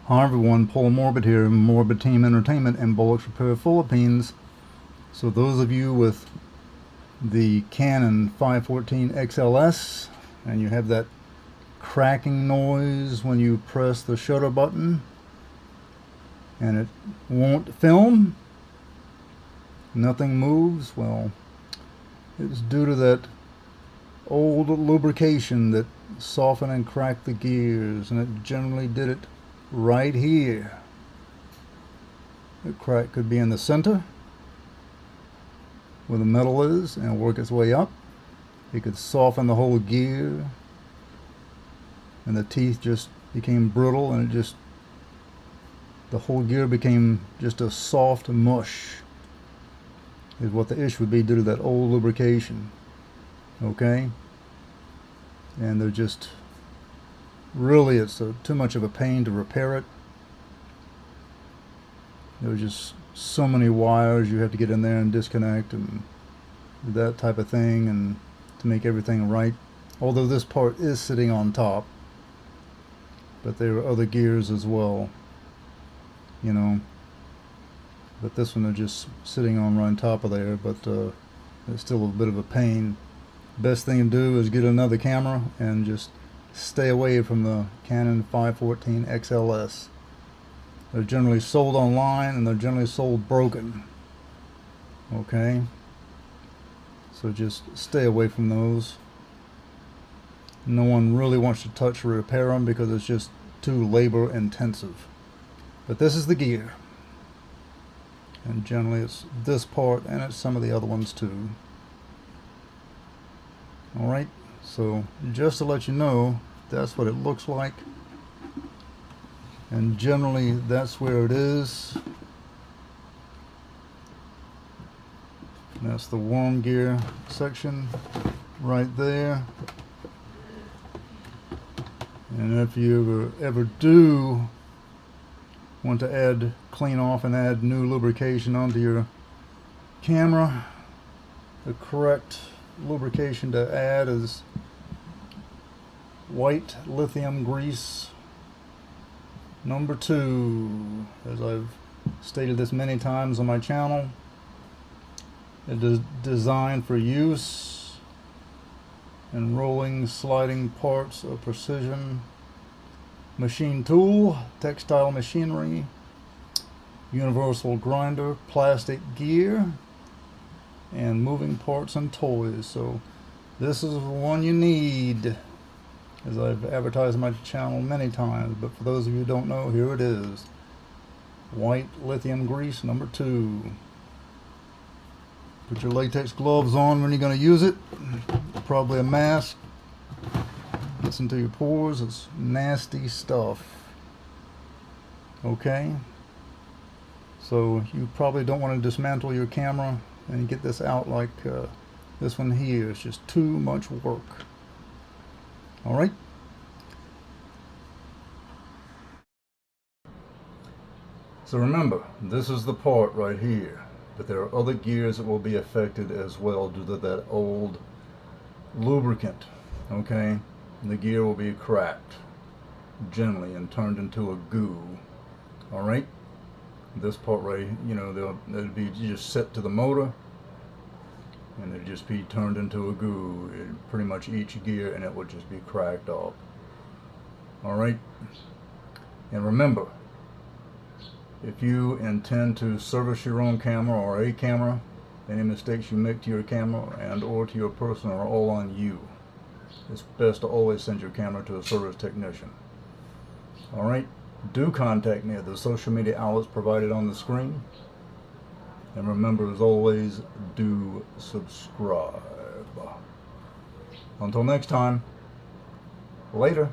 Hi everyone, Paul Morbid here, Morbid Team Entertainment and Bolex Repair Philippines. So those of you with the Canon 514XL-S and you have that cracking noise when you press the shutter button and it won't film, nothing moves, well, it's due to that old lubrication that softened and cracked the gears, and it generally did it right here. The crack could be in the center where the metal is and work its way up. It could soften the whole gear and the teeth just became brittle, and the whole gear became just a soft mush is what the issue would be due to that old lubrication. Okay, and they're just really, it's too much of a pain to repair it. There's just so many wires you have to get in there and disconnect and that type of thing, and to make everything right. Although this part is sitting on top, but there are other gears as well, you know, but this one is just sitting on right on top of there, but it's still a bit of a pain. Best thing to do is get another camera and just stay away from the Canon 514XL-S. They're generally sold online and they're generally sold broken. Okay, so just stay away from those. No one really wants to touch or repair them because it's just too labor intensive. But this is the gear, and generally it's this part and it's some of the other ones too. Alright, so just to let you know, that's what it looks like, and generally that's where it is. That's the worm gear section right there. And if you ever do want to clean off and add new lubrication onto your camera, the correct lubrication to add is white lithium grease number 2. As I've stated this many times on my channel, it is designed for use in rolling, sliding parts of precision machine tool, textile machinery, universal grinder, plastic gear, and moving parts and toys. So this is the one you need, as I've advertised on my channel many times, but for those of you who don't know, here it is. White lithium grease number 2. Put your latex gloves on when you're going to use it. Probably a mask. Gets into your pores. It's nasty stuff. Okay, so you probably don't want to dismantle your camera and get this out like this one here. It's just too much work. Alright, so remember, this is the part right here, but there are other gears that will be affected as well due to that old lubricant. Okay, and the gear will be cracked generally and turned into a goo. Alright, this part right, you know, they'll be just set to the motor and it'd just be turned into a goo, pretty much each gear, and it would just be cracked off. Alright, and remember, if you intend to service your own camera or a camera, any mistakes you make to your camera and or to your person are all on you. It's best to always send your camera to a service technician. Alright, do contact me at the social media outlets provided on the screen. And remember, as always, do subscribe. Until next time, later.